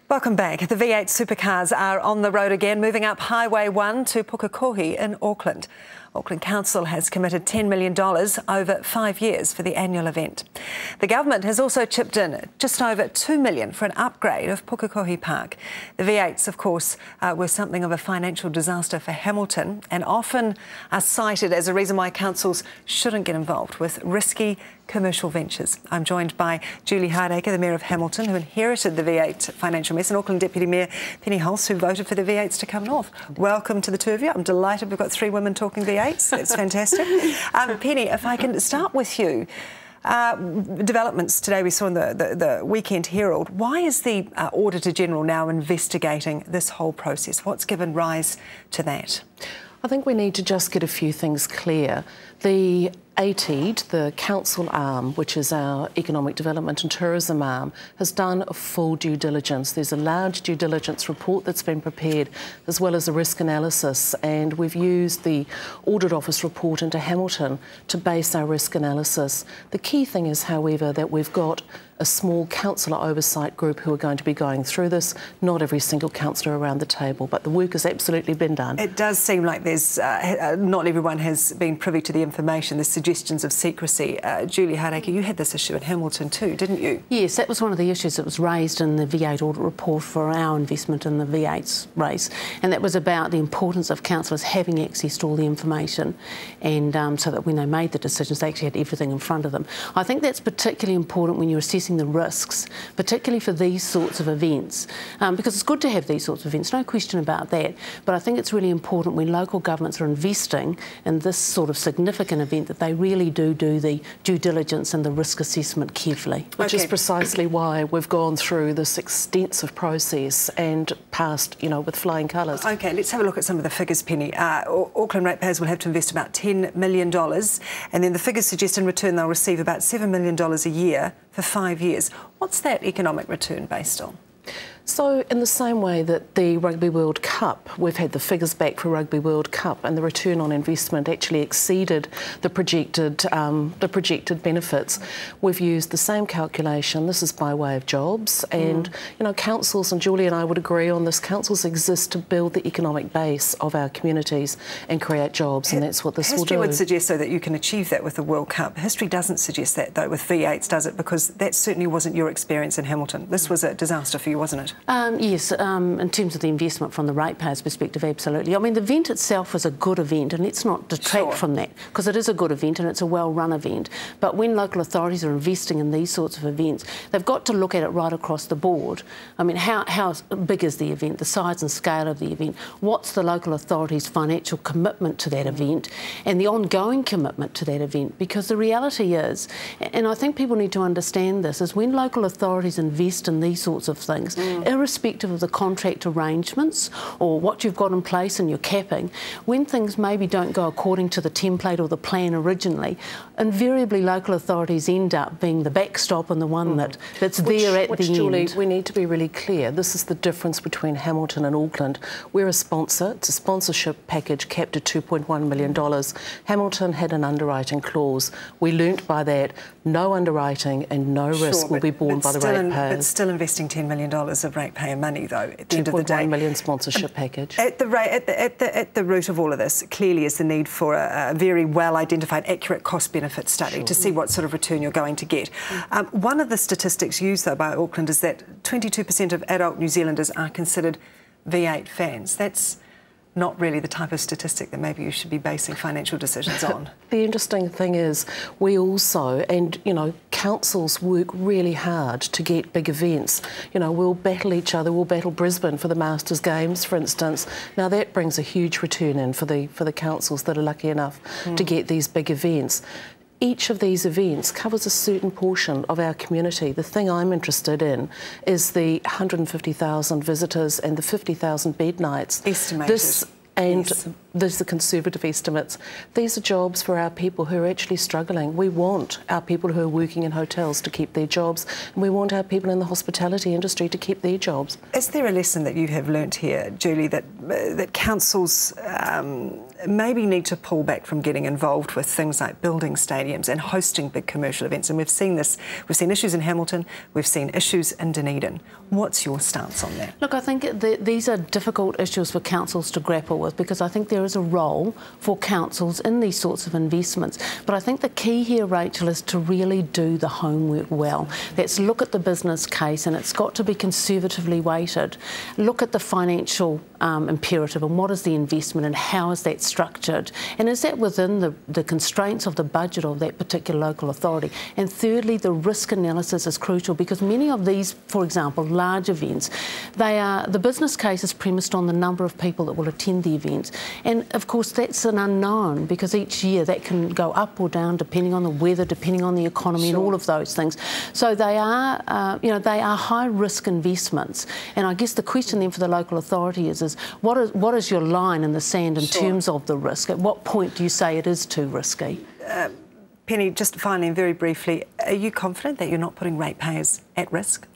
Welcome back. The V8 supercars are on the road again, moving up Highway 1 to Pukekohe in Auckland. Auckland Council has committed $10 million over 5 years for the annual event. The government has also chipped in just over $2 million for an upgrade of Pukekohe Park. The V8's, of course, were something of a financial disaster for Hamilton and often are cited as a reason why councils shouldn't get involved with risky commercial ventures. I'm joined by Julie Hardaker, the Mayor of Hamilton, who inherited the V8 financial mess, and Auckland Deputy Mayor Penny Hulse, who voted for the V8's to come north. Welcome to the two of you. I'm delighted we've got 3 women talking V8s. It's fantastic. Penny, if I can start with you. Developments today we saw in the Weekend Herald. Why is the Auditor General now investigating this whole process? What's given rise to that? I think we need to just get a few things clear. The ATED, the council arm, which is our economic development and tourism arm, has done a full due diligence. There's a large due diligence report that's been prepared, as well as a risk analysis, and we've used the Audit Office report into Hamilton to base our risk analysis. The key thing is, however, that we've got a small councillor oversight group who are going to be going through this. Not every single councillor around the table, but the work has absolutely been done. It does seem like there's not everyone has been privy to the information, the suggestions of secrecy. Julie Hardaker, you had this issue in Hamilton too, didn't you? Yes, that was one of the issues that was raised in the V8 audit report for our investment in the V8's race, and that was about the importance of councillors having access to all the information, and so that when they made the decisions, they actually had everything in front of them. I think that's particularly important when you're assessing the risks, particularly for these sorts of events, because it's good to have these sorts of events, no question about that, but I think it's really important when local governments are investing in this sort of significant event that they really do the due diligence and the risk assessment carefully. Which is precisely why we've gone through this extensive process and passed, with flying colours. OK, let's have a look at some of the figures, Penny. Auckland ratepayers will have to invest about $10 million, and then the figures suggest in return they'll receive about $7 million a year for 5 years. What's that economic return based on? So in the same way that the Rugby World Cup, we've had the figures back for Rugby World Cup, and the return on investment actually exceeded the projected benefits. We've used the same calculation. This is by way of jobs, and councils, and Julie and I would agree on this, councils exist to build the economic base of our communities and create jobs, and that's what this will do. History would suggest, though, that you can achieve that with the World Cup. History doesn't suggest that, though, with V8's, does it? Because that certainly wasn't your experience in Hamilton. This was a disaster for you, wasn't it? Yes, in terms of the investment from the ratepayers' perspective, absolutely. I mean, the event itself was a good event, and let's not detract from that, because it is a good event and it's a well-run event. But when local authorities are investing in these sorts of events, they've got to look at it right across the board. I mean, how big is the event, the size and scale of the event? What's the local authority's financial commitment to that event and the ongoing commitment to that event? Because the reality is, and I think people need to understand this, is when local authorities invest in these sorts of things, irrespective of the contract arrangements or what you've got in place and your capping, when things maybe don't go according to the template or the plan originally, invariably local authorities end up being the backstop and the one that's there at the end. Julie, we need to be really clear. This is the difference between Hamilton and Auckland. We're a sponsor. It's a sponsorship package capped at $2.1 million. Hamilton had an underwriting clause. We learnt by that no underwriting and no risk will be borne by the ratepayers. But still investing $10 million of ratepayer money, though, at the end of the day. $2.1 million sponsorship package. At the root of all of this, clearly, is the need for a very well-identified, accurate cost-benefit study to see what sort of return you're going to get. One of the statistics used, though, by Auckland is that 22% of adult New Zealanders are considered V8 fans. That's not really the type of statistic that maybe you should be basing financial decisions on. The interesting thing is we also, and councils work really hard to get big events. We'll battle each other. We'll battle Brisbane for the Masters Games, for instance. Now that brings a huge return in for the councils that are lucky enough to get these big events. Each of these events covers a certain portion of our community. The thing I'm interested in is the 150,000 visitors and the 50,000 bed nights. Estimated. these are conservative estimates. These are jobs for our people who are actually struggling. We want our people who are working in hotels to keep their jobs, and we want our people in the hospitality industry to keep their jobs. Is there a lesson that you have learnt here, Julie, that councils maybe need to pull back from getting involved with things like building stadiums and hosting big commercial events? And we've seen this. We've seen issues in Hamilton. We've seen issues in Dunedin. What's your stance on that? Look, I think these are difficult issues for councils to grapple with, because I think there is a role for councils in these sorts of investments. But I think the key here, Rachel, is to really do the homework well. Let's look at the business case, and it's got to be conservatively weighted. Look at the financial imperative, and what is the investment and how is that structured, and is that within the constraints of the budget of that particular local authority. And thirdly, the risk analysis is crucial, because many of these, for example, large events, the business case is premised on the number of people that will attend the events, and of course that's an unknown, because each year that can go up or down depending on the weather, depending on the economy, and all of those things. So they are they are high risk investments, and I guess the question then for the local authority is what is your line in the sand in terms of the risk? At what point do you say it is too risky? Penny, just finally and very briefly, are you confident that you're not putting ratepayers at risk?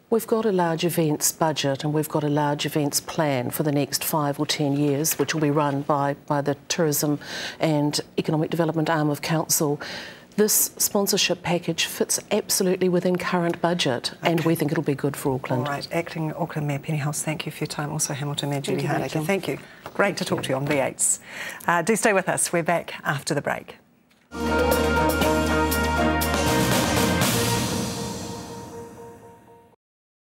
We've got a large events budget, and we've got a large events plan for the next 5 or 10 years, which will be run by the Tourism and Economic Development arm of Council. This sponsorship package fits absolutely within current budget, and we think it'll be good for Auckland. All right. Acting Auckland Mayor Penny Hulse, thank you for your time. Also Hamilton Mayor Julie Hardaker, thank you. Great to talk to you on V8's. Do stay with us. We're back after the break.